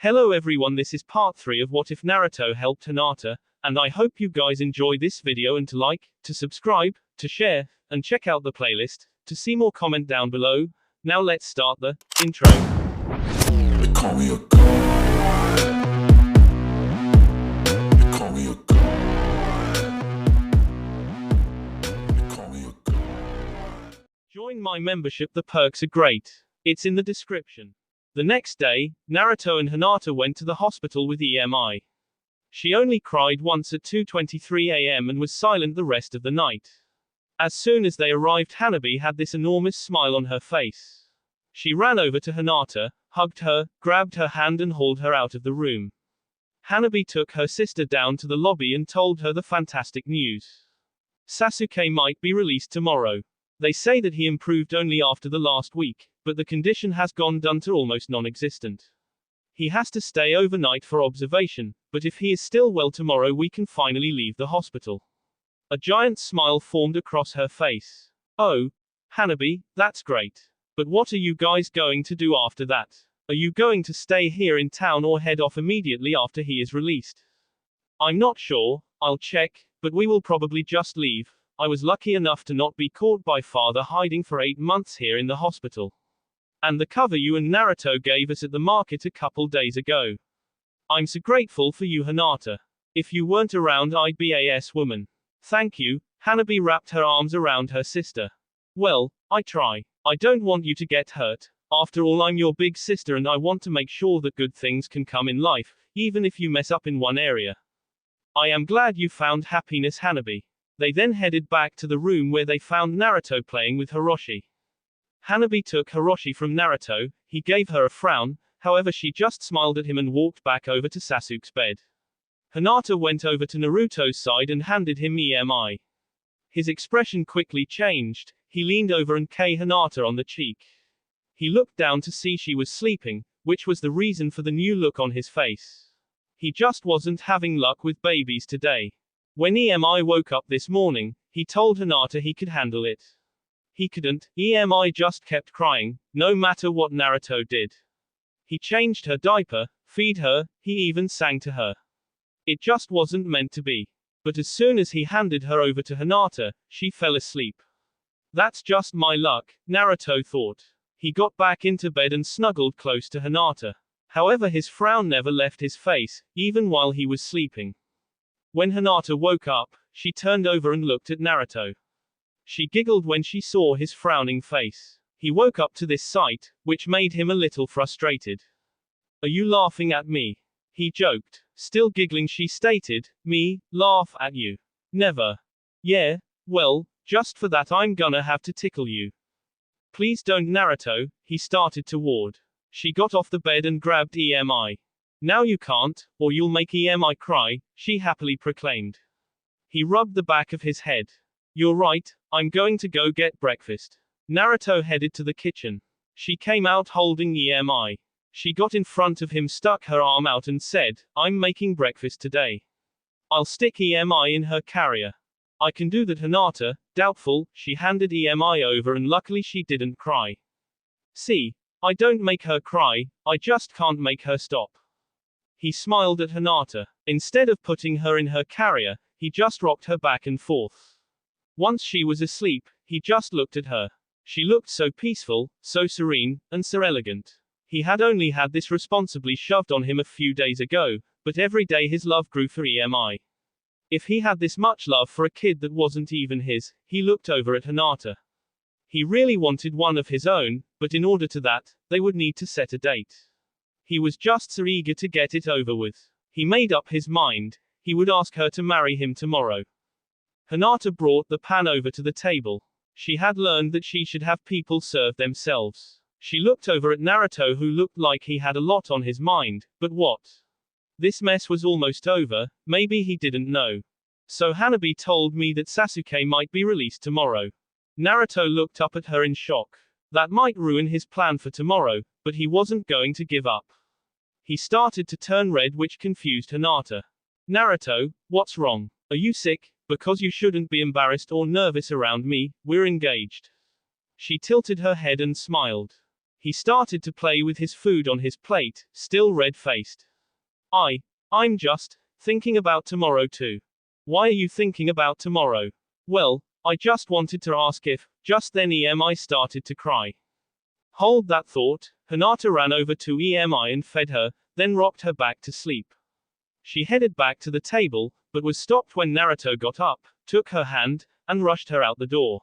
Hello everyone, this is part 3 of What If Naruto Helped Hinata, and I hope you guys enjoy this video and to like, to subscribe, to share, and check out the playlist, to see more comment down below. Now let's start the intro. They call me a god. They call me a god. They call me a god. Join my membership, the perks are great. It's in the description. The next day, Naruto and Hinata went to the hospital with EMI. She only cried once at 2:23 a.m. and was silent the rest of the night. As soon as they arrived, Hanabi had this enormous smile on her face. She ran over to Hinata, hugged her, grabbed her hand and hauled her out of the room. Hanabi took her sister down to the lobby and told her the fantastic news. Sasuke might be released tomorrow. They say that he improved only after the last week, but the condition has gone down to almost non-existent. He has to stay overnight for observation, but if he is still well tomorrow we can finally leave the hospital. A giant smile formed across her face. Oh, Hanabi, that's great. But what are you guys going to do after that? Are you going to stay here in town or head off immediately after he is released? I'm not sure, I'll check, but we will probably just leave. I was lucky enough to not be caught by father hiding for 8 months here in the hospital. And the cover you and Naruto gave us at the market a couple days ago. I'm so grateful for you, Hinata. If you weren't around I'd be a woman. Thank you. Hanabi wrapped her arms around her sister. Well, I try. I don't want you to get hurt. After all, I'm your big sister and I want to make sure that good things can come in life, even if you mess up in one area. I am glad you found happiness, Hanabi. They then headed back to the room where they found Naruto playing with Hiroshi. Hanabi took Hiroshi from Naruto, he gave her a frown, however she just smiled at him and walked back over to Sasuke's bed. Hinata went over to Naruto's side and handed him EMI. His expression quickly changed, he leaned over and kissed Hinata on the cheek. He looked down to see she was sleeping, which was the reason for the new look on his face. He just wasn't having luck with babies today. When EMI woke up this morning, he told Hinata he could handle it. He couldn't. EMI just kept crying, no matter what Naruto did. He changed her diaper, feed her, he even sang to her. It just wasn't meant to be. But as soon as he handed her over to Hinata, she fell asleep. That's just my luck, Naruto thought. He got back into bed and snuggled close to Hinata. However, his frown never left his face, even while he was sleeping. When Hinata woke up, she turned over and looked at Naruto. She giggled when she saw his frowning face. He woke up to this sight, which made him a little frustrated. Are you laughing at me? He joked. Still giggling, she stated, me, laugh at you? Never. Yeah, well, just for that I'm gonna have to tickle you. Please don't, Naruto, he started to ward. She got off the bed and grabbed EMI. Now you can't, or you'll make EMI cry, she happily proclaimed. He rubbed the back of his head. You're right, I'm going to go get breakfast. Naruto headed to the kitchen. She came out holding EMI. She got in front of him, stuck her arm out and said, I'm making breakfast today. I'll stick EMI in her carrier. I can do that, Hinata. Doubtful, she handed EMI over and luckily she didn't cry. See, I don't make her cry, I just can't make her stop. He smiled at Hinata. Instead of putting her in her carrier, he just rocked her back and forth. Once she was asleep, he just looked at her. She looked so peaceful, so serene, and so elegant. He had only had this responsibly shoved on him a few days ago, but every day his love grew for EMI. If he had this much love for a kid that wasn't even his, he looked over at Hinata. He really wanted one of his own, but in order to that, they would need to set a date. He was just so eager to get it over with. He made up his mind, he would ask her to marry him tomorrow. Hinata brought the pan over to the table. She had learned that she should have people serve themselves. She looked over at Naruto, who looked like he had a lot on his mind, but what? This mess was almost over, maybe he didn't know. So Hanabi told me that Sasuke might be released tomorrow. Naruto looked up at her in shock. That might ruin his plan for tomorrow, but he wasn't going to give up. He started to turn red, which confused Hinata. Naruto, what's wrong? Are you sick? Because you shouldn't be embarrassed or nervous around me, we're engaged. She tilted her head and smiled. He started to play with his food on his plate, still red-faced. I'm just thinking about tomorrow too. Why are you thinking about tomorrow? Well, I just wanted to ask if. Just then EMI started to cry. Hold that thought. Hinata ran over to EMI and fed her, then rocked her back to sleep. She headed back to the table, but was stopped when Naruto got up, took her hand, and rushed her out the door.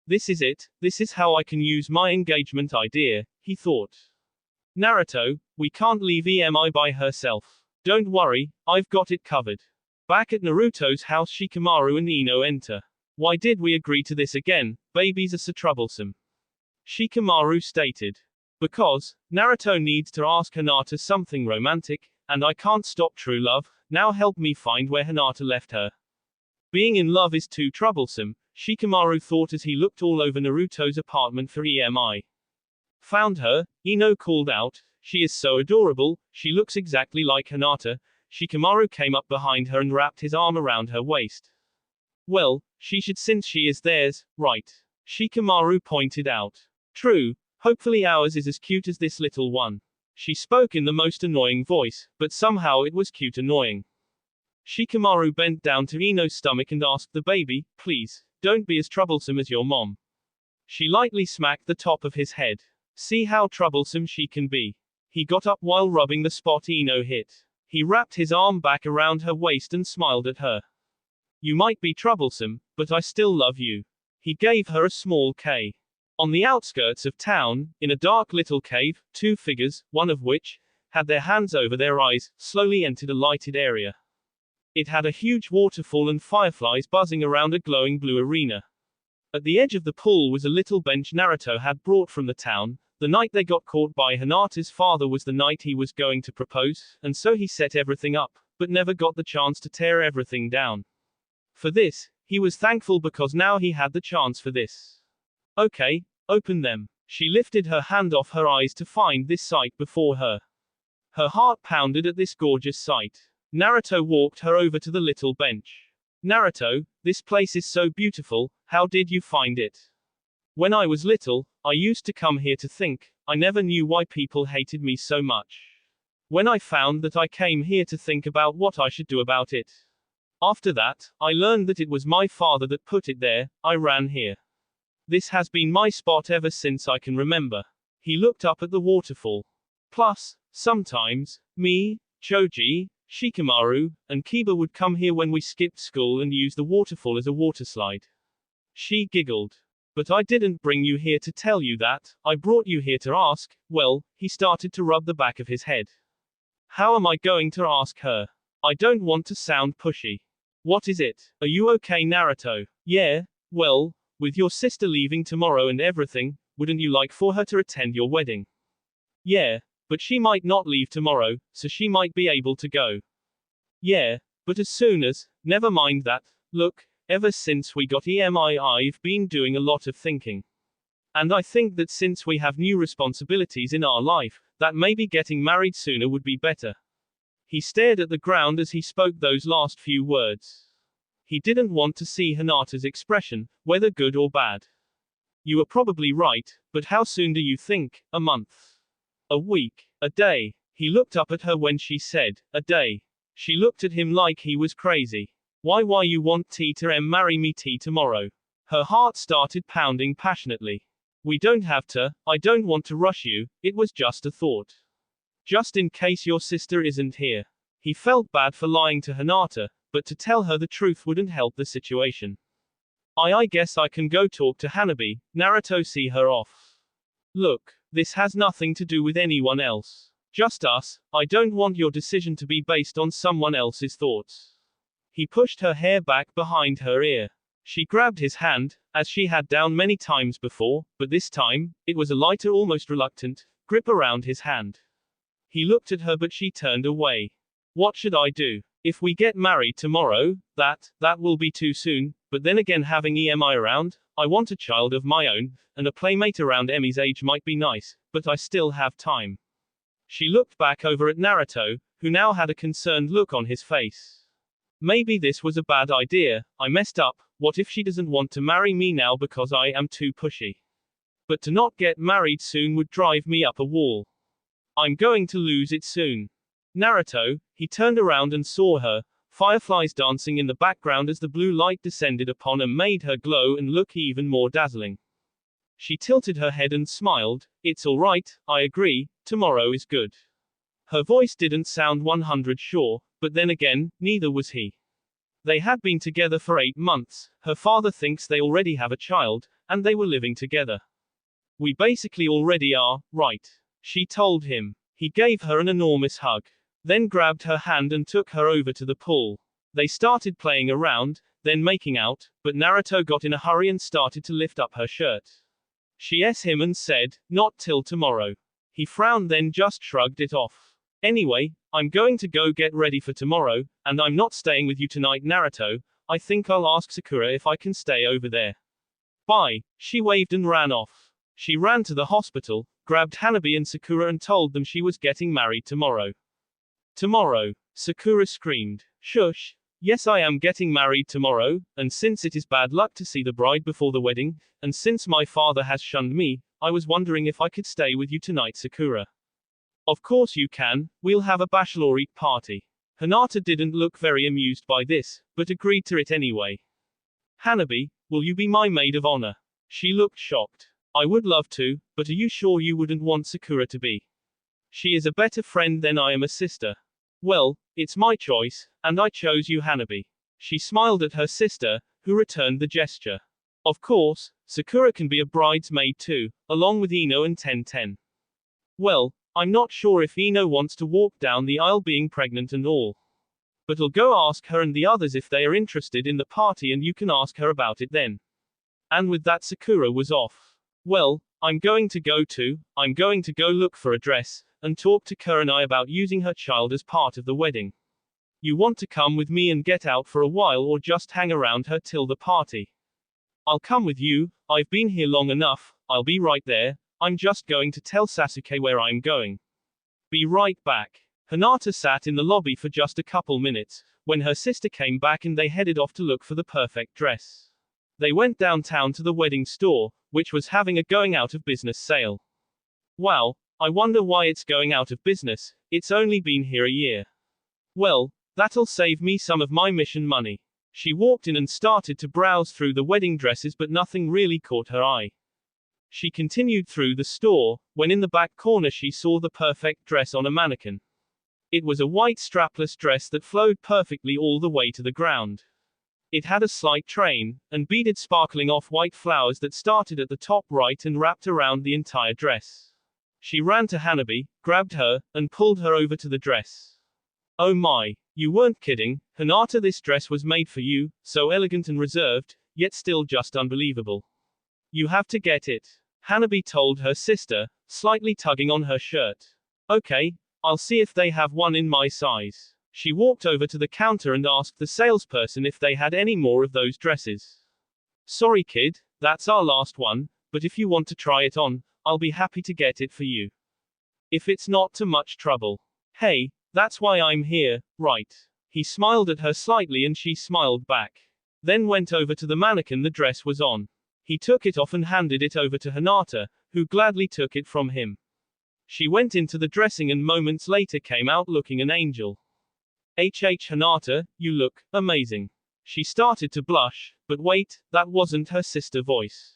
This is it, this is how I can use my engagement idea, he thought. Naruto, we can't leave EMI by herself. Don't worry, I've got it covered. Back at Naruto's house, Shikamaru and Ino enter. Why did we agree to this again? Babies are so troublesome. Shikamaru stated. Because, Naruto needs to ask Hinata something romantic, and I can't stop true love. Now help me find where Hinata left her. Being in love is too troublesome, Shikamaru thought as he looked all over Naruto's apartment for EMI. Found her, Ino called out. She is so adorable, she looks exactly like Hinata. Shikamaru came up behind her and wrapped his arm around her waist. Well, she should since she is theirs, right? Shikamaru pointed out. True, hopefully ours is as cute as this little one. She spoke in the most annoying voice, but somehow it was cute annoying. Shikamaru bent down to Ino's stomach and asked the baby, please, don't be as troublesome as your mom. She lightly smacked the top of his head. See how troublesome she can be. He got up while rubbing the spot Ino hit. He wrapped his arm back around her waist and smiled at her. You might be troublesome, but I still love you. He gave her a small K. On the outskirts of town, in a dark little cave, two figures, one of which had their hands over their eyes, slowly entered a lighted area. It had a huge waterfall and fireflies buzzing around a glowing blue arena. At the edge of the pool was a little bench Naruto had brought from the town. The night they got caught by Hinata's father was the night he was going to propose, and so he set everything up, but never got the chance to tear everything down. For this, he was thankful because now he had the chance for this. Okay, open them. She lifted her hand off her eyes to find this sight before her. Her heart pounded at this gorgeous sight. Naruto walked her over to the little bench. Naruto, this place is so beautiful, how did you find it? When I was little, I used to come here to think. I never knew why people hated me so much. When I found that, I came here to think about what I should do about it. After that, I learned that it was my father that put it there. I ran here. This has been my spot ever since I can remember. He looked up at the waterfall. Plus, sometimes, me, Choji, Shikamaru, and Kiba would come here when we skipped school and use the waterfall as a waterslide. She giggled. But I didn't bring you here to tell you that, I brought you here to ask. Well, he started to rub the back of his head. How am I going to ask her? I don't want to sound pushy. What is it? Are you okay, Naruto? Yeah, well, with your sister leaving tomorrow and everything, wouldn't you like for her to attend your wedding? Yeah, but she might not leave tomorrow, so she might be able to go. Yeah, but as soon as, never mind that, look, ever since we got EMI I've been doing a lot of thinking. And I think that since we have new responsibilities in our life, that maybe getting married sooner would be better. He stared at the ground as he spoke those last few words. He didn't want to see Hinata's expression, whether good or bad. You are probably right, but how soon do you think? A month? A week? A day? He looked up at her when she said, a day. She looked at him like he was crazy. Why you want to marry me tomorrow? Her heart started pounding passionately. We don't have to, I don't want to rush you, it was just a thought. Just in case your sister isn't here. He felt bad for lying to Hinata, but to tell her the truth wouldn't help the situation. I guess I can go talk to Hanabi. Naruto, see her off. Look, this has nothing to do with anyone else. Just us. I don't want your decision to be based on someone else's thoughts. He pushed her hair back behind her ear. She grabbed his hand, as she had done many times before, but this time, it was a lighter, almost reluctant, grip around his hand. He looked at her but she turned away. What should I do? If we get married tomorrow, that will be too soon, but then again having EMI around, I want a child of my own, and a playmate around Emi's age might be nice, but I still have time. She looked back over at Naruto, who now had a concerned look on his face. Maybe this was a bad idea, I messed up. What if she doesn't want to marry me now because I am too pushy? But to not get married soon would drive me up a wall. I'm going to lose it soon. Naruto, he turned around and saw her, fireflies dancing in the background as the blue light descended upon her made her glow and look even more dazzling. She tilted her head and smiled. It's all right, I agree, tomorrow is good. Her voice didn't sound 100 sure, but then again, neither was he. They had been together for 8 months, her father thinks they already have a child, and they were living together. We basically already are, right? She told him. He gave her an enormous hug. Then grabbed her hand and took her over to the pool. They started playing around, then making out, but Naruto got in a hurry and started to lift up her shirt. She asked him and said, "Not till tomorrow." He frowned then just shrugged it off. "Anyway, I'm going to go get ready for tomorrow, and I'm not staying with you tonight, Naruto. I think I'll ask Sakura if I can stay over there. Bye." She waved and ran off. She ran to the hospital, grabbed Hanabi and Sakura and told them she was getting married tomorrow. Tomorrow, Sakura screamed. Shush. Yes, I am getting married tomorrow, and since it is bad luck to see the bride before the wedding, and since my father has shunned me, I was wondering if I could stay with you tonight, Sakura. Of course you can, we'll have a bachelorette party. Hinata didn't look very amused by this, but agreed to it anyway. Hanabi, will you be my maid of honor? She looked shocked. I would love to, but are you sure you wouldn't want Sakura to be? She is a better friend than I am a sister. Well, it's my choice, and I chose you, Hanabi. She smiled at her sister, who returned the gesture. Of course, Sakura can be a bridesmaid too, along with Ino and Tenten. Well, I'm not sure if Ino wants to walk down the aisle being pregnant and all. But I'll go ask her and the others if they are interested in the party and you can ask her about it then. And with that Sakura was off. Well, I'm going to go look for a dress, and talk to Kurenai about using her child as part of the wedding. You want to come with me and get out for a while or just hang around her till the party? I'll come with you, I've been here long enough, I'll be right there, I'm just going to tell Sasuke where I'm going. Be right back. Hinata sat in the lobby for just a couple minutes, when her sister came back and they headed off to look for the perfect dress. They went downtown to the wedding store, which was having a going out of business sale. Wow, I wonder why it's going out of business, it's only been here a year. Well, that'll save me some of my mission money. She walked in and started to browse through the wedding dresses, but nothing really caught her eye. She continued through the store, when in the back corner she saw the perfect dress on a mannequin. It was a white strapless dress that flowed perfectly all the way to the ground. It had a slight train, and beaded sparkling off-white flowers that started at the top right and wrapped around the entire dress. She ran to Hanabi, grabbed her, and pulled her over to the dress. Oh my, you weren't kidding, Hinata, this dress was made for you, so elegant and reserved, yet still just unbelievable. You have to get it. Hanabi told her sister, slightly tugging on her shirt. Okay, I'll see if they have one in my size. She walked over to the counter and asked the salesperson if they had any more of those dresses. Sorry kid, that's our last one, but if you want to try it on, I'll be happy to get it for you. If it's not too much trouble. Hey, that's why I'm here, right? He smiled at her slightly and she smiled back. Then went over to the mannequin the dress was on. He took it off and handed it over to Hinata, who gladly took it from him. She went into the dressing and moments later came out looking an angel. Hinata, you look amazing. She started to blush, but wait, that wasn't her sister voice.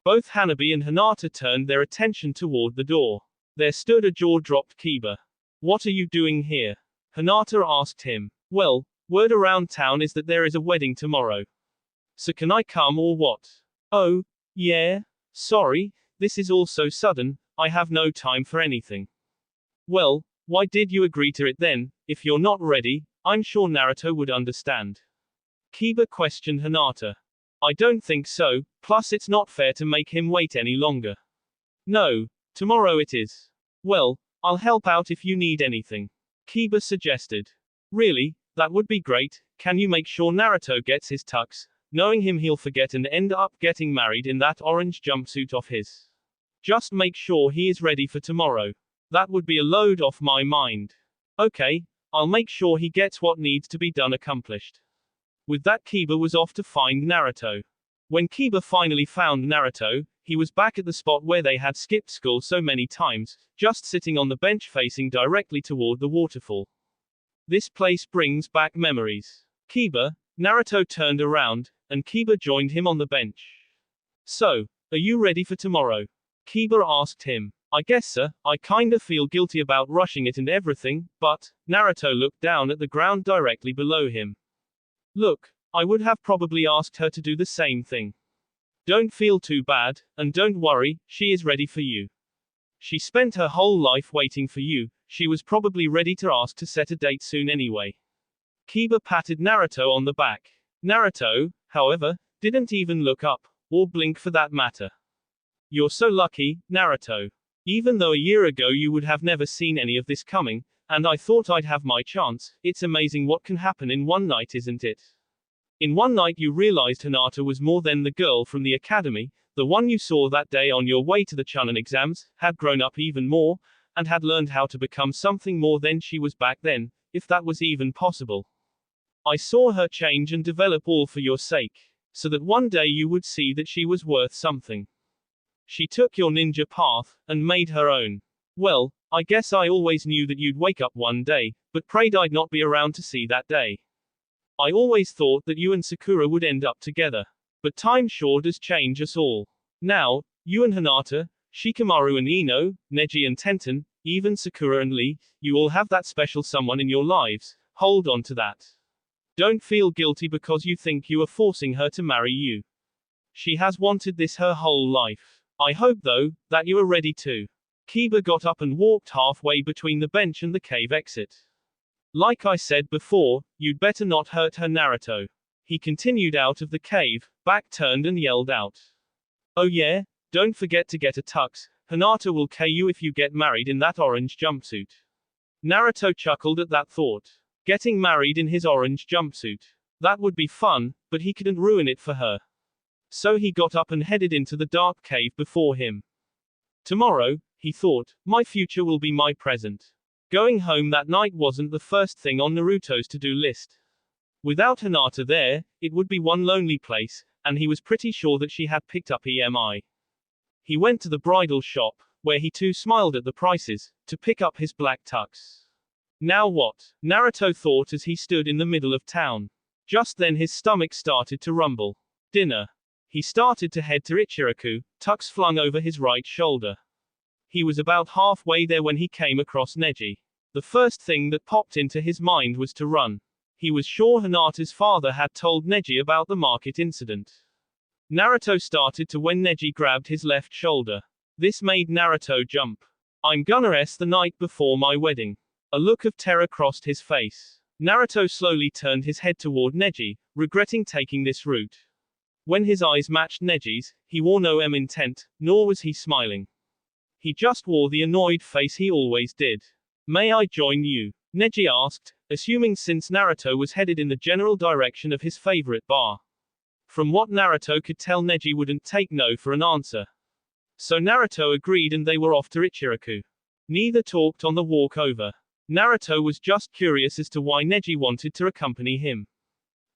Both Hanabi and Hinata turned their attention toward the door. There stood a jaw-dropped Kiba. What are you doing here? Hinata asked him. Well, word around town is that there is a wedding tomorrow. So can I come or what? Oh, yeah? Sorry, this is all so sudden, I have no time for anything. Well, why did you agree to it then? If you're not ready, I'm sure Naruto would understand. Kiba questioned Hinata. I don't think so, plus it's not fair to make him wait any longer. No, tomorrow it is. Well, I'll help out if you need anything. Kiba suggested. Really, that would be great, can you make sure Naruto gets his tux? Knowing him he'll forget and end up getting married in that orange jumpsuit of his. Just make sure he is ready for tomorrow. That would be a load off my mind. Okay, I'll make sure he gets what needs to be done accomplished. With that Kiba was off to find Naruto. When Kiba finally found Naruto, he was back at the spot where they had skipped school so many times, just sitting on the bench facing directly toward the waterfall. This place brings back memories. Kiba, Naruto turned around, and Kiba joined him on the bench. So, are you ready for tomorrow? Kiba asked him. I guess so, I kinda feel guilty about rushing it and everything, but, Naruto looked down at the ground directly below him. Look, I would have probably asked her to do the same thing. Don't feel too bad, and don't worry, she is ready for you. She spent her whole life waiting for you, she was probably ready to ask to set a date soon anyway. Kiba patted Naruto on the back. Naruto, however, didn't even look up, or blink for that matter. You're so lucky, Naruto. Even though a year ago you would have never seen any of this coming, and I thought I'd have my chance, it's amazing what can happen in one night, isn't it? In one night you realized Hinata was more than the girl from the academy, the one you saw that day on your way to the Chunin exams, had grown up even more, and had learned how to become something more than she was back then, if that was even possible. I saw her change and develop all for your sake, so that one day you would see that she was worth something. She took your ninja path, and made her own. Well, I guess I always knew that you'd wake up one day, but prayed I'd not be around to see that day. I always thought that you and Sakura would end up together. But time sure does change us all. Now, you and Hinata, Shikamaru and Ino, Neji and Tenten, even Sakura and Lee, you all have that special someone in your lives, hold on to that. Don't feel guilty because you think you are forcing her to marry you. She has wanted this her whole life. I hope though, that you are ready too. Kiba got up and walked halfway between the bench and the cave exit. Like I said before, you'd better not hurt her, Naruto. He continued out of the cave, back turned and yelled out. Oh yeah? Don't forget to get a tux, Hinata will KO you if you get married in that orange jumpsuit. Naruto chuckled at that thought. Getting married in his orange jumpsuit. That would be fun, but he couldn't ruin it for her. So he got up and headed into the dark cave before him. Tomorrow, he thought, my future will be my present. Going home that night wasn't the first thing on Naruto's to-do list. Without Hinata there, it would be one lonely place, and he was pretty sure that she had picked up EMI. He went to the bridal shop, where he too smiled at the prices, to pick up his black tux. Now what? Naruto thought as he stood in the middle of town. Just then his stomach started to rumble. Dinner. He started to head to Ichiraku, tux flung over his right shoulder. He was about halfway there when he came across Neji. The first thing that popped into his mind was to run. He was sure Hinata's father had told Neji about the market incident. Naruto started to when Neji grabbed his left shoulder. This made Naruto jump. I'm gonna S the night before my wedding. A look of terror crossed his face. Naruto slowly turned his head toward Neji, regretting taking this route. When his eyes matched Neji's, he wore no intent, nor was he smiling. He just wore the annoyed face he always did. May I join you? Neji asked, assuming since Naruto was headed in the general direction of his favorite bar. From what Naruto could tell, Neji wouldn't take no for an answer. So Naruto agreed and they were off to Ichiraku. Neither talked on the walk over. Naruto was just curious as to why Neji wanted to accompany him.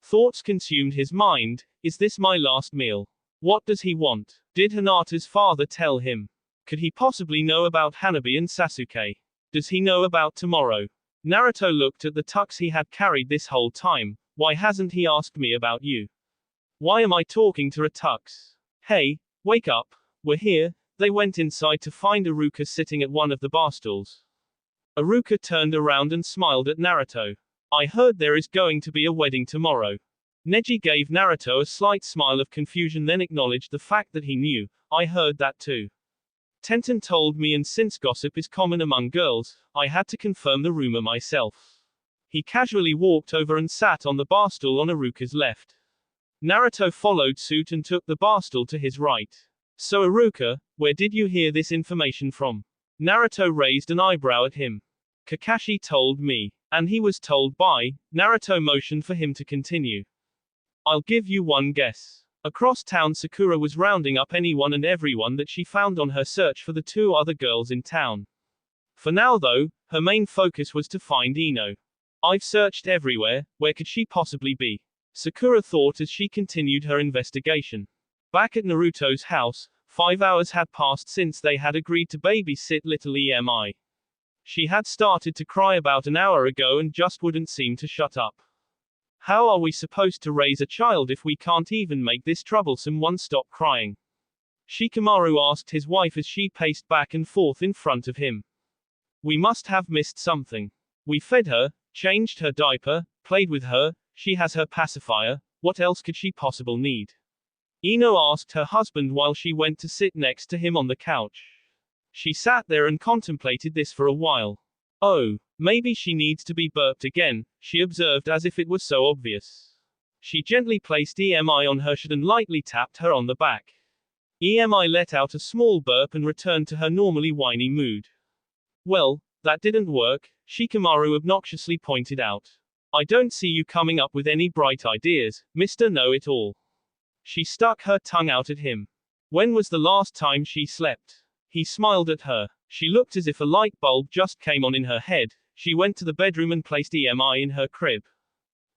Thoughts consumed his mind. Is this my last meal? What does he want? Did Hinata's father tell him? Could he possibly know about Hanabi and Sasuke? Does he know about tomorrow? Naruto looked at the tux he had carried this whole time. Why hasn't he asked me about you? Why am I talking to a tux? Hey, wake up, we're here. They went inside to find Iruka sitting at one of the bar stools. Iruka turned around and smiled at Naruto. I heard there is going to be a wedding tomorrow. Neji gave Naruto a slight smile of confusion, then acknowledged the fact that he knew. I heard that too. Tenten told me, and since gossip is common among girls, I had to confirm the rumor myself. He casually walked over and sat on the bar stool on Iruka's left. Naruto followed suit and took the bar stool to his right. So Iruka, where did you hear this information from? Naruto raised an eyebrow at him. Kakashi told me. And he was told by. Naruto motioned for him to continue. I'll give you one guess. Across town, Sakura was rounding up anyone and everyone that she found on her search for the two other girls in town. For now though, her main focus was to find Ino. I've searched everywhere, where could she possibly be? Sakura thought as she continued her investigation. Back at Naruto's house, 5 hours had passed since they had agreed to babysit little EMI. She had started to cry about an hour ago and just wouldn't seem to shut up. How are we supposed to raise a child if we can't even make this troublesome one stop crying? Shikamaru asked his wife as she paced back and forth in front of him. We must have missed something. We fed her, changed her diaper, played with her, she has her pacifier, what else could she possibly need? Ino asked her husband while she went to sit next to him on the couch. She sat there and contemplated this for a while. Oh, maybe she needs to be burped again, she observed as if it was so obvious. She gently placed EMI on her shoulder and lightly tapped her on the back. EMI let out a small burp and returned to her normally whiny mood. Well, that didn't work, Shikamaru obnoxiously pointed out. I don't see you coming up with any bright ideas, Mr. Know-it-all. She stuck her tongue out at him. When was the last time she slept? He smiled at her. She looked as if a light bulb just came on in her head. She went to the bedroom and placed EMI in her crib.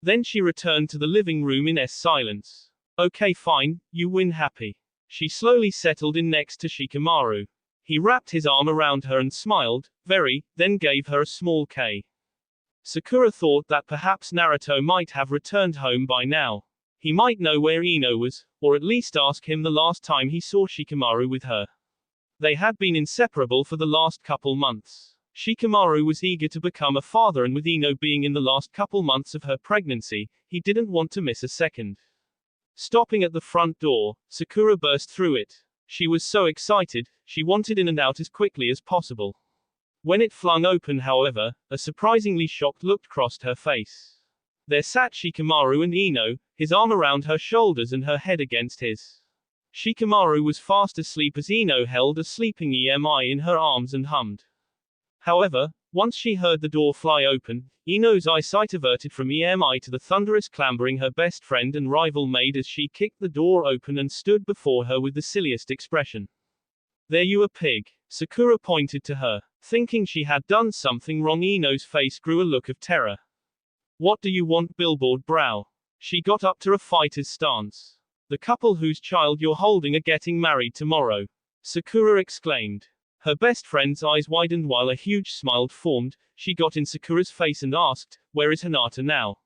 Then she returned to the living room in silence. Okay, fine, you win happy. She slowly settled in next to Shikamaru. He wrapped his arm around her and smiled, then gave her a small K. Sakura thought that perhaps Naruto might have returned home by now. He might know where Ino was, or at least ask him the last time he saw Shikamaru with her. They had been inseparable for the last couple months. Shikamaru was eager to become a father, and with Ino being in the last couple months of her pregnancy, he didn't want to miss a second. Stopping at the front door, Sakura burst through it. She was so excited, she wanted in and out as quickly as possible. When it flung open, however, a surprisingly shocked look crossed her face. There sat Shikamaru and Ino, his arm around her shoulders and her head against his. Shikamaru was fast asleep as Ino held a sleeping EMI in her arms and hummed. However, once she heard the door fly open, Ino's eyesight averted from EMI to the thunderous clambering her best friend and rival maid as she kicked the door open and stood before her with the silliest expression. There you are, pig. Sakura pointed to her. Thinking she had done something wrong, Ino's face grew a look of terror. What do you want, billboard brow? She got up to a fighter's stance. The couple whose child you're holding are getting married tomorrow. Sakura exclaimed. Her best friend's eyes widened while a huge smile formed. She got in Sakura's face and asked, where is Hinata now?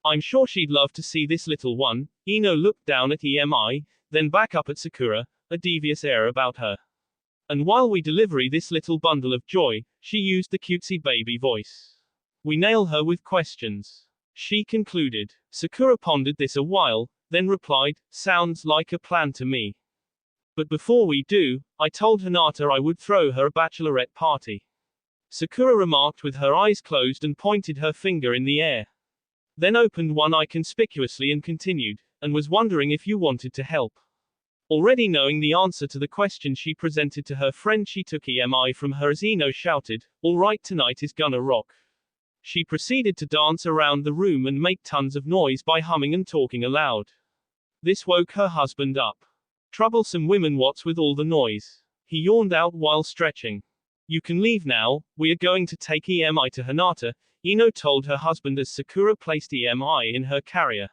I'm sure she'd love to see this little one. Ino looked down at EMI, then back up at Sakura, a devious air about her. And while we deliver this little bundle of joy, she used the cutesy baby voice. We nail her with questions. She concluded. Sakura pondered this a while, then replied, sounds like a plan to me. But before we do, I told Hinata I would throw her a bachelorette party. Sakura remarked with her eyes closed and pointed her finger in the air. Then opened one eye conspicuously and continued, and was wondering if you wanted to help. Already knowing the answer to the question she presented to her friend, she took EMI from her as Ino shouted, all right, tonight is gonna rock. She proceeded to dance around the room and make tons of noise by humming and talking aloud. This woke her husband up. Troublesome women, what's with all the noise? He yawned out while stretching. You can leave now, we are going to take EMI to Hinata, Ino told her husband as Sakura placed EMI in her carrier.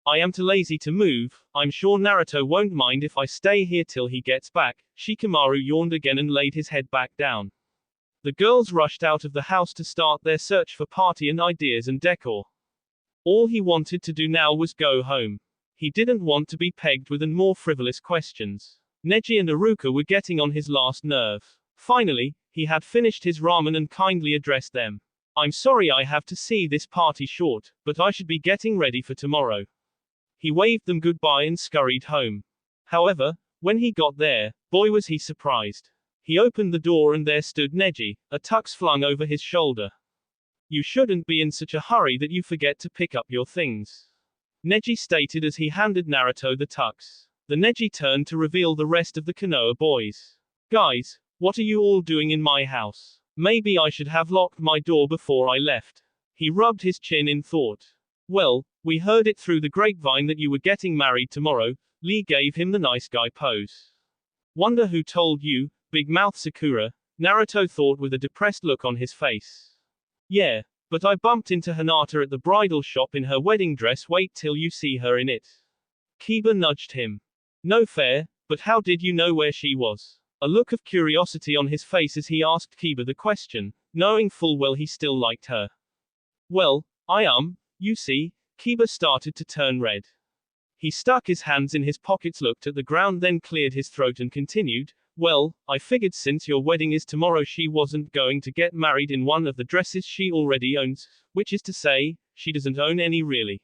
I am too lazy to move, I'm sure Naruto won't mind if I stay here till he gets back. Shikamaru yawned again and laid his head back down. The girls rushed out of the house to start their search for party and ideas and decor. All he wanted to do now was go home. He didn't want to be pegged with more frivolous questions. Neji and Aruka were getting on his last nerve. Finally, he had finished his ramen and kindly addressed them. I'm sorry I have to see this party short, but I should be getting ready for tomorrow. He waved them goodbye and scurried home. However, when he got there, boy was he surprised. He opened the door and there stood Neji, a tux flung over his shoulder. You shouldn't be in such a hurry that you forget to pick up your things. Neji stated as he handed Naruto the tux. The Neji turned to reveal the rest of the Konoha boys. Guys, what are you all doing in my house? Maybe I should have locked my door before I left. He rubbed his chin in thought. Well, we heard it through the grapevine that you were getting married tomorrow. Lee gave him the nice guy pose. Wonder who told you, big mouth Sakura, Naruto thought with a depressed look on his face. Yeah, but I bumped into Hinata at the bridal shop in her wedding dress. Wait till you see her in it. Kiba nudged him. No fair, But how did you know where she was? A look of curiosity on his face as he asked Kiba the question, knowing full well he still liked her. Well, you see, Kiba started to turn red. He stuck his hands in his pockets, looked at the ground, then cleared his throat and continued, well, I figured since your wedding is tomorrow she wasn't going to get married in one of the dresses she already owns, which is to say, she doesn't own any really.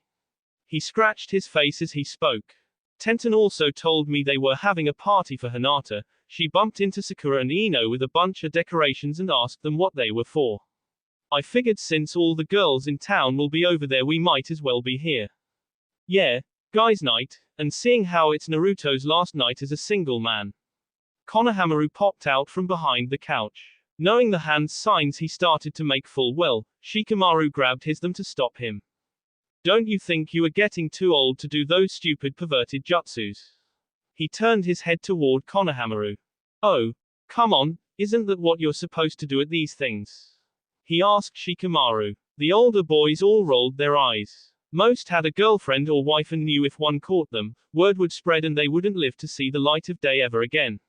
He scratched his face as he spoke. Tenten also told me they were having a party for Hinata. She bumped into Sakura and Ino with a bunch of decorations and asked them what they were for. I figured since all the girls in town will be over there we might as well be here. Yeah, guys' night, and seeing how it's Naruto's last night as a single man. Konohamaru popped out from behind the couch. Knowing the hand signs he started to make full well, Shikamaru grabbed his them to stop him. Don't you think you are getting too old to do those stupid perverted jutsus? He turned his head toward Konohamaru. Oh, come on, isn't that what you're supposed to do at these things? He asked Shikamaru. The older boys all rolled their eyes. Most had a girlfriend or wife and knew if one caught them, word would spread and they wouldn't live to see the light of day ever again.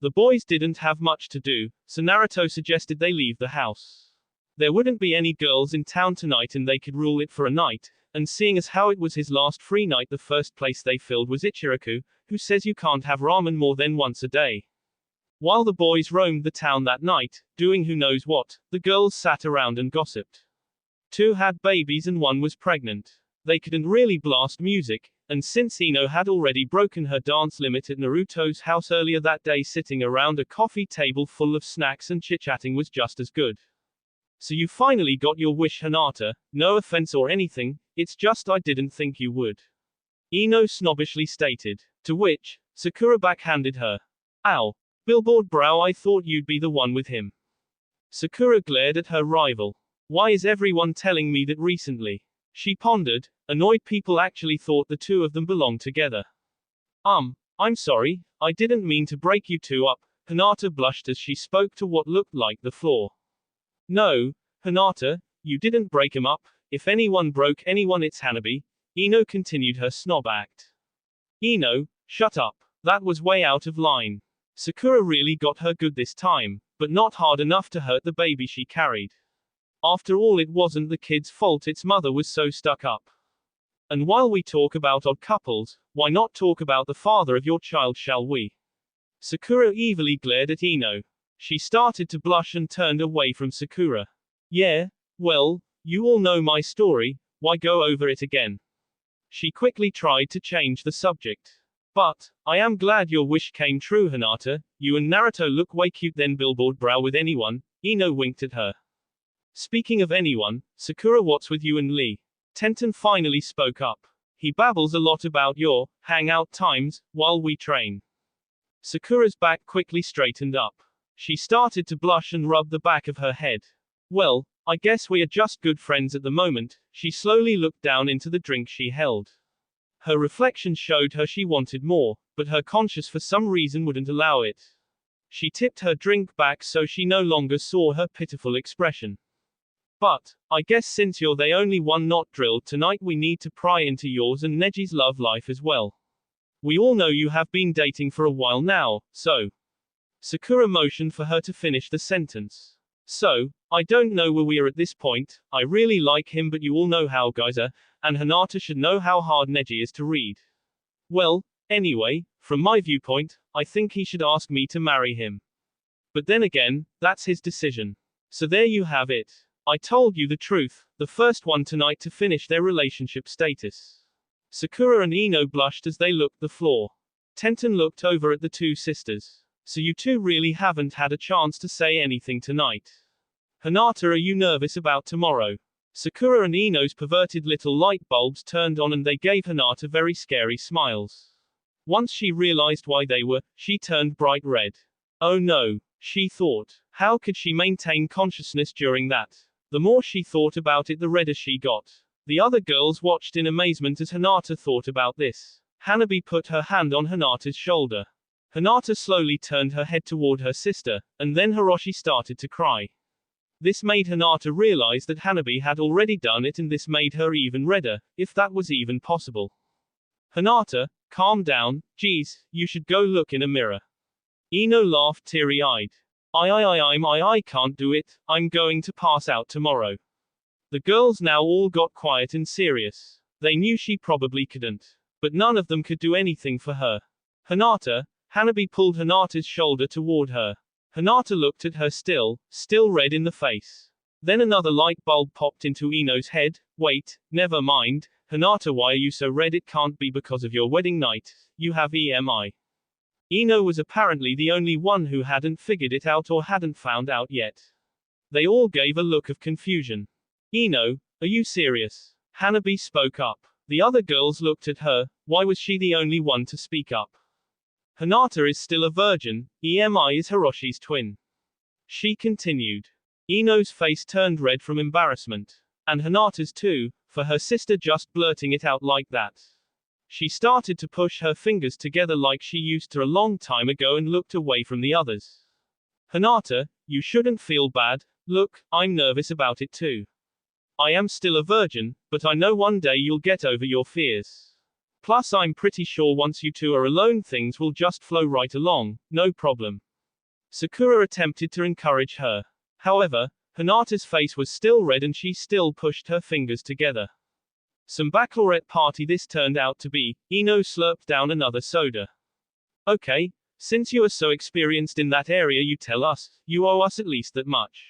The boys didn't have much to do, so Naruto suggested they leave the house. There wouldn't be any girls in town tonight and they could rule it for a night, and seeing as how it was his last free night, the first place they filled was Ichiraku, who says you can't have ramen more than once a day. While the boys roamed the town that night, doing who knows what, the girls sat around and gossiped. 2 had babies and 1 was pregnant. They couldn't really blast music, and since Ino had already broken her dance limit at Naruto's house earlier that day, sitting around a coffee table full of snacks and chit-chatting was just as good. So you finally got your wish, Hinata, no offense or anything, it's just I didn't think you would. Ino snobbishly stated. To which, Sakura backhanded her. Ow. Billboard brow, I thought you'd be the one with him. Sakura glared at her rival. Why is everyone telling me that recently? She pondered, annoyed people actually thought the 2 of them belonged together. I'm sorry, I didn't mean to break you 2 up, Hinata blushed as she spoke to what looked like the floor. No, Hinata, you didn't break 'em up, if anyone broke anyone it's Hanabi. Ino continued her snob act. Ino, shut up, that was way out of line. Sakura really got her good this time, but not hard enough to hurt the baby she carried. After all, it wasn't the kid's fault its mother was so stuck up. And while we talk about odd couples, why not talk about the father of your child, shall we? Sakura evilly glared at Ino. She started to blush and turned away from Sakura. Yeah, well, you all know my story, why go over it again? She quickly tried to change the subject. But, I am glad your wish came true, Hinata, you and Naruto look way cute then. Billboard brow with anyone, Ino winked at her. Speaking of anyone, Sakura, what's with you and Lee? Tenten finally spoke up. He babbles a lot about your hangout times while we train. Sakura's back quickly straightened up. She started to blush and rub the back of her head. Well, I guess we are just good friends at the moment. She slowly looked down into the drink she held. Her reflection showed her she wanted more, but her conscience for some reason wouldn't allow it. She tipped her drink back so she no longer saw her pitiful expression. But, I guess since you're the only one not drilled tonight, we need to pry into yours and Neji's love life as well. We all know you have been dating for a while now, so. Sakura motioned for her to finish the sentence. So, I don't know where we are at this point, I really like him but you all know how guys are, and Hinata should know how hard Neji is to read. Well, anyway, from my viewpoint, I think he should ask me to marry him. But then again, that's his decision. So there you have it. I told you the truth, the first one tonight to finish their relationship status. Sakura and Ino blushed as they looked the floor. Tenten looked over at the 2 sisters. So you 2 really haven't had a chance to say anything tonight. Hinata, are you nervous about tomorrow? Sakura and Ino's perverted little light bulbs turned on and they gave Hinata very scary smiles. Once she realized why they were, she turned bright red. Oh no, she thought. How could she maintain consciousness during that? The more she thought about it, the redder she got. The other girls watched in amazement as Hinata thought about this. Hanabi put her hand on Hinata's shoulder. Hinata slowly turned her head toward her sister, and then Hiroshi started to cry. This made Hinata realize that Hanabi had already done it, and this made her even redder, if that was even possible. Hinata, Calm down, geez, you should go look in a mirror. Ino laughed teary-eyed. I can't do it, I'm going to pass out tomorrow. The girls now all got quiet and serious. They knew she probably couldn't. But none of them could do anything for her. Hinata, Hanabi pulled Hinata's shoulder toward her. Hinata looked at her still red in the face. Then another light bulb popped into Ino's head. Wait, never mind, Hinata, why are you so red? It can't be because of your wedding night, you have EMI. Ino was apparently the only one who hadn't figured it out or hadn't found out yet. They all gave a look of confusion. Ino, are you serious? Hanabi spoke up. The other girls looked at her. Why was she the only one to speak up? Hinata is still a virgin, EMI is Hiroshi's twin. She continued. Ino's face turned red from embarrassment. And Hinata's too, for her sister just blurting it out like that. She started to push her fingers together like she used to a long time ago and looked away from the others. Hinata, you shouldn't feel bad, look, I'm nervous about it too. I am still a virgin, but I know one day you'll get over your fears. Plus I'm pretty sure once you two are alone things will just flow right along, no problem. Sakura attempted to encourage her. However, Hinata's face was still red and she still pushed her fingers together. Some baccalaureate party this turned out to be. Ino slurped down another soda. Okay, since you are so experienced in that area, you tell us, you owe us at least that much.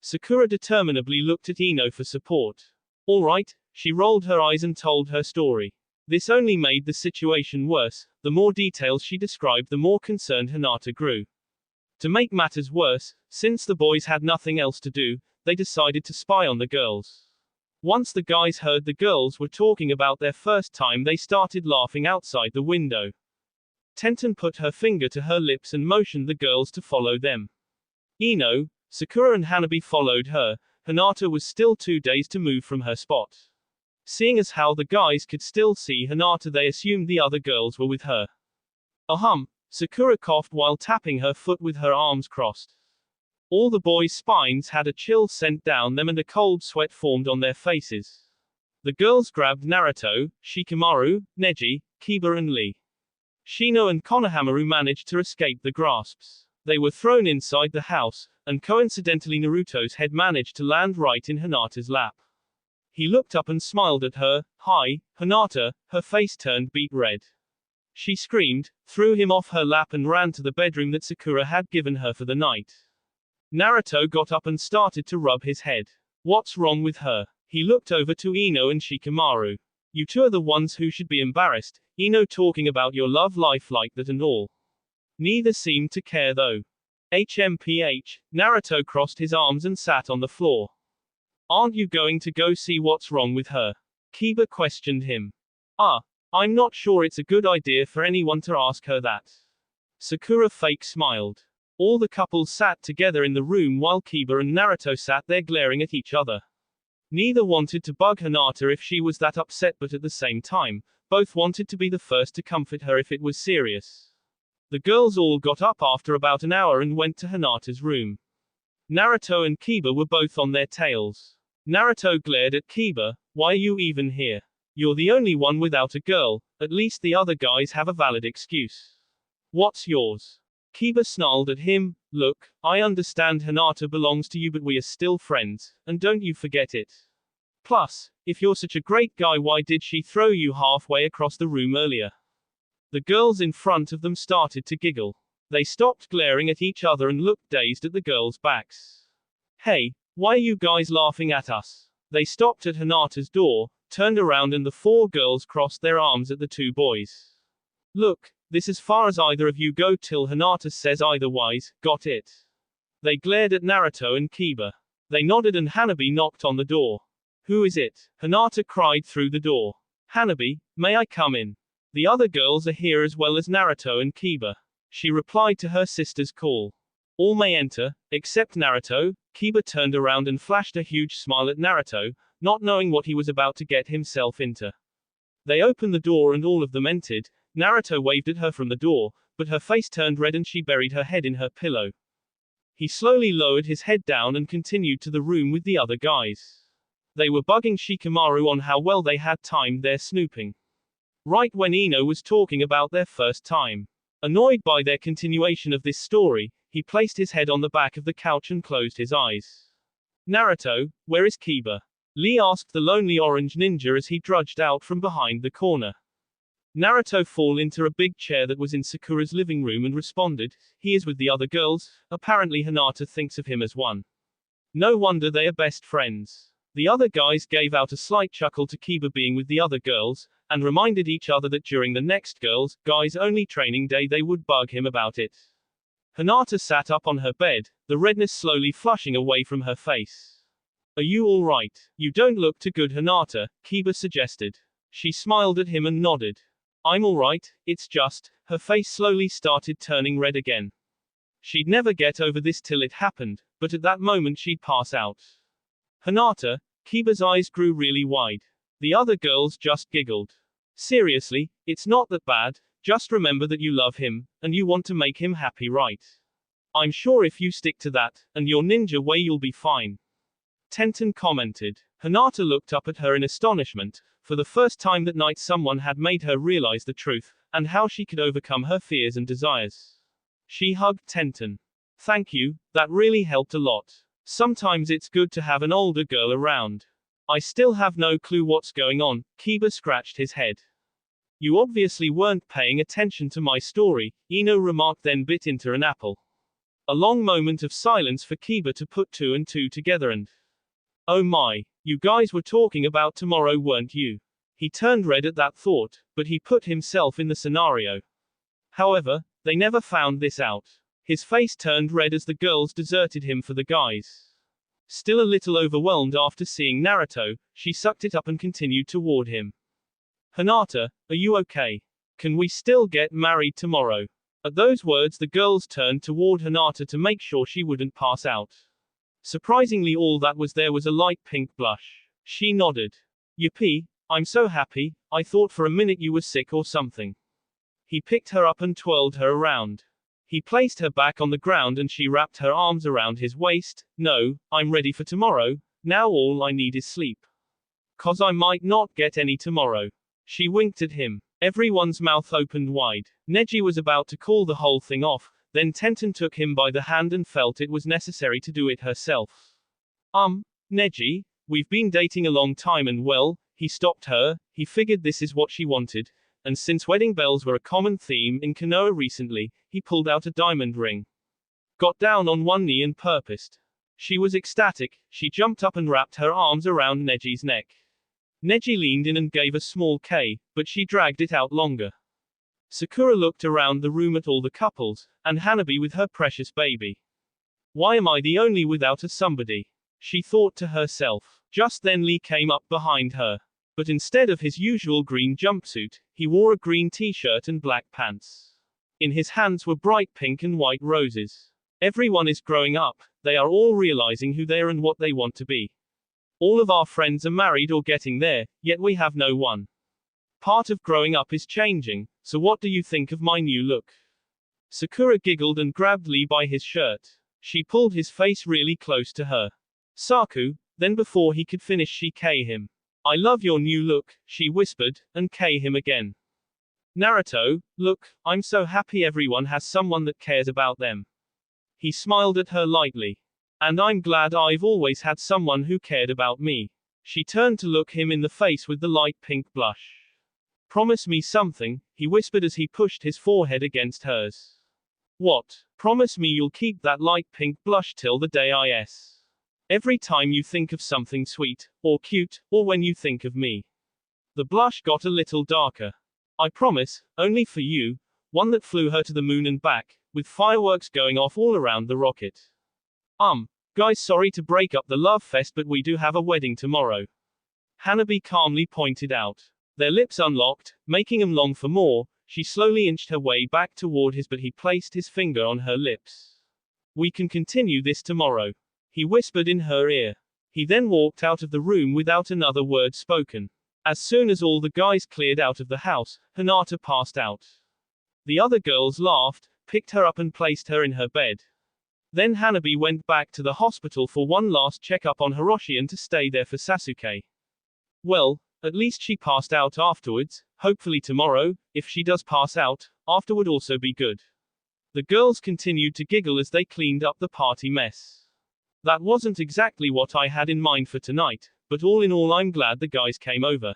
Sakura determinedly looked at Ino for support. Alright, she rolled her eyes and told her story. This only made the situation worse. The more details she described, the more concerned Hinata grew. To make matters worse, since the boys had nothing else to do, they decided to spy on the girls. Once the guys heard the girls were talking about their first time, they started laughing outside the window. Tenten put her finger to her lips and motioned the girls to follow them. Ino, Sakura and Hanabi followed her. Hinata was still too dazed to move from her spot. Seeing as how the guys could still see Hinata, they assumed the other girls were with her. Ahem, Sakura coughed while tapping her foot with her arms crossed. All the boys' spines had a chill sent down them and a cold sweat formed on their faces. The girls grabbed Naruto, Shikamaru, Neji, Kiba and Lee. Shino and Konohamaru managed to escape the grasps. They were thrown inside the house, and coincidentally Naruto's head managed to land right in Hinata's lap. He looked up and smiled at her. Hi, Hinata, her face turned beet red. She screamed, threw him off her lap and ran to the bedroom that Sakura had given her for the night. Naruto got up and started to rub his head. What's wrong with her? He looked over to Ino and Shikamaru. You two are the ones who should be embarrassed, Ino talking about your love life like that and all. Neither seemed to care though. HMPH, Naruto crossed his arms and sat on the floor. Aren't you going to go see what's wrong with her? Kiba questioned him. I'm not sure it's a good idea for anyone to ask her that. Sakura fake smiled. All the couples sat together in the room while Kiba and Naruto sat there glaring at each other. Neither wanted to bug Hinata if she was that upset, but at the same time, both wanted to be the first to comfort her if it was serious. The girls all got up after about an hour and went to Hinata's room. Naruto and Kiba were both on their tails. Naruto glared at Kiba. Why are you even here? You're the only one without a girl, at least the other guys have a valid excuse. What's yours? Kiba snarled at him. Look, I understand Hinata belongs to you, but we are still friends, and don't you forget it. Plus, if you're such a great guy, why did she throw you halfway across the room earlier? The girls in front of them started to giggle. They stopped glaring at each other and looked dazed at the girls' backs. Hey, why are you guys laughing at us? They stopped at Hinata's door, turned around, and the four girls crossed their arms at the two boys. Look, this as far as either of you go till Hinata says otherwise, got it? They glared at Naruto and Kiba. They nodded and Hanabi knocked on the door. Who is it? Hinata cried through the door. Hanabi, may I come in? The other girls are here as well as Naruto and Kiba. She replied to her sister's call. All may enter, except Naruto. Kiba turned around and flashed a huge smile at Naruto, not knowing what he was about to get himself into. They opened the door and all of them entered. Naruto waved at her from the door, but her face turned red and she buried her head in her pillow. He slowly lowered his head down and continued to the room with the other guys. They were bugging Shikamaru on how well they had timed their snooping. Right when Ino was talking about their first time. Annoyed by their continuation of this story, he placed his head on the back of the couch and closed his eyes. Naruto, where is Kiba? Lee asked the lonely orange ninja as he drudged out from behind the corner. Naruto fell into a big chair that was in Sakura's living room and responded, he is with the other girls, apparently Hinata thinks of him as one. No wonder they are best friends. The other guys gave out a slight chuckle to Kiba being with the other girls, and reminded each other that during the next girls' guys only training day they would bug him about it. Hinata sat up on her bed, the redness slowly flushing away from her face. Are you alright? You don't look too good, Hinata, Kiba suggested. She smiled at him and nodded. I'm alright, it's just, her face slowly started turning red again. She'd never get over this till it happened, but at that moment she'd pass out. Hinata, Kiba's eyes grew really wide. The other girls just giggled. Seriously, it's not that bad, just remember that you love him, and you want to make him happy, right? I'm sure if you stick to that, and your ninja way you'll be fine. Tenten commented. Hinata looked up at her in astonishment. For the first time that night someone had made her realize the truth, and how she could overcome her fears and desires. She hugged Tenten. Thank you, that really helped a lot. Sometimes it's good to have an older girl around. I still have no clue what's going on, Kiba scratched his head. You obviously weren't paying attention to my story, Ino remarked, then bit into an apple. A long moment of silence for Kiba to put two and two together and... Oh my, you guys were talking about tomorrow, weren't you? He turned red at that thought, but he put himself in the scenario. However, they never found this out. His face turned red as the girls deserted him for the guys. Still a little overwhelmed after seeing Naruto, she sucked it up and continued toward him. Hinata, are you okay? Can we still get married tomorrow? At those words the girls turned toward Hinata to make sure she wouldn't pass out. Surprisingly all that was there was a light pink blush. She nodded. Yippee, I'm so happy, I thought for a minute you were sick or something. He picked her up and twirled her around. He placed her back on the ground and she wrapped her arms around his waist. No, I'm ready for tomorrow, now all I need is sleep. 'Cause I might not get any tomorrow. She winked at him. Everyone's mouth opened wide. Neji was about to call the whole thing off, then Tenten took him by the hand and felt it was necessary to do it herself. Neji, we've been dating a long time and well, he stopped her, he figured this is what she wanted, and since wedding bells were a common theme in Konoha recently, he pulled out a diamond ring. Got down on one knee and purposed. She was ecstatic, she jumped up and wrapped her arms around Neji's neck. Neji leaned in and gave a small K, but she dragged it out longer. Sakura looked around the room at all the couples, and Hanabi with her precious baby. Why am I the only without a somebody? She thought to herself. Just then Lee came up behind her. But instead of his usual green jumpsuit, he wore a green t-shirt and black pants. In his hands were bright pink and white roses. Everyone is growing up, they are all realizing who they are and what they want to be. All of our friends are married or getting there, yet we have no one. Part of growing up is changing, so what do you think of my new look? Sakura giggled and grabbed Lee by his shirt. She pulled his face really close to her. Saku, then before he could finish she K him. I love your new look, she whispered, and K him again. Naruto, look, I'm so happy everyone has someone that cares about them. He smiled at her lightly. And I'm glad I've always had someone who cared about me. She turned to look him in the face with the light pink blush. Promise me something, he whispered as he pushed his forehead against hers. What? Promise me you'll keep that light pink blush till the day is. Every time you think of something sweet, or cute, or when you think of me. The blush got a little darker. I promise, only for you, one that flew her to the moon and back, with fireworks going off all around the rocket. Guys, sorry to break up the love fest, but we do have a wedding tomorrow. Hanabi calmly pointed out. Their lips unlocked, making him long for more. She slowly inched her way back toward his, but he placed his finger on her lips. We can continue this tomorrow, he whispered in her ear. He then walked out of the room without another word spoken. As soon as all the guys cleared out of the house, Hinata passed out. The other girls laughed, picked her up and placed her in her bed. Then Hanabi went back to the hospital for one last checkup on Hiroshi and to stay there for Sasuke. Well, At least she passed out afterwards. Hopefully tomorrow, if she does pass out, after would also be good. The girls continued to giggle as they cleaned up the party mess. That wasn't exactly what I had in mind for tonight, but all in all I'm glad the guys came over.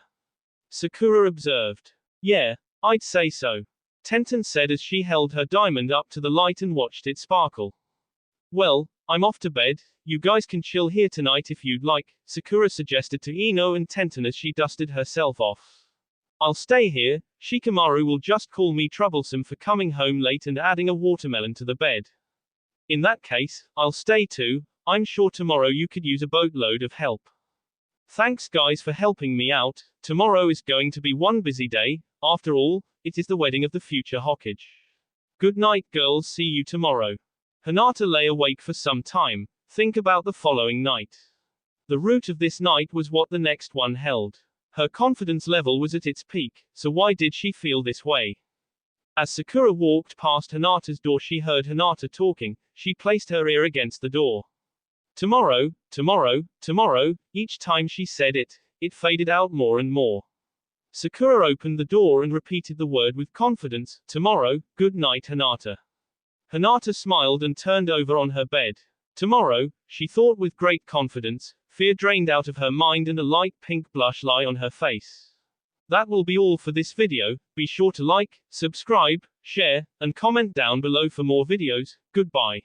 Sakura observed. Yeah, I'd say so. Tenten said as she held her diamond up to the light and watched it sparkle. Well, I'm off to bed, you guys can chill here tonight if you'd like, Sakura suggested to Ino and Tenten as she dusted herself off. I'll stay here, Shikamaru will just call me troublesome for coming home late and adding a watermelon to the bed. In that case, I'll stay too, I'm sure tomorrow you could use a boatload of help. Thanks guys for helping me out, tomorrow is going to be one busy day, after all, it is the wedding of the future Hokage. Good night girls, see you tomorrow. Hinata lay awake for some time, think about the following night. The root of this night was what the next one held. Her confidence level was at its peak, so why did she feel this way? As Sakura walked past Hinata's door she heard Hinata talking, she placed her ear against the door. Tomorrow, tomorrow, tomorrow, each time she said it, it faded out more and more. Sakura opened the door and repeated the word with confidence, tomorrow, good night Hinata. Hinata smiled and turned over on her bed. Tomorrow, she thought with great confidence, fear drained out of her mind and a light pink blush lay on her face. That will be all for this video, be sure to like, subscribe, share, and comment down below for more videos, goodbye.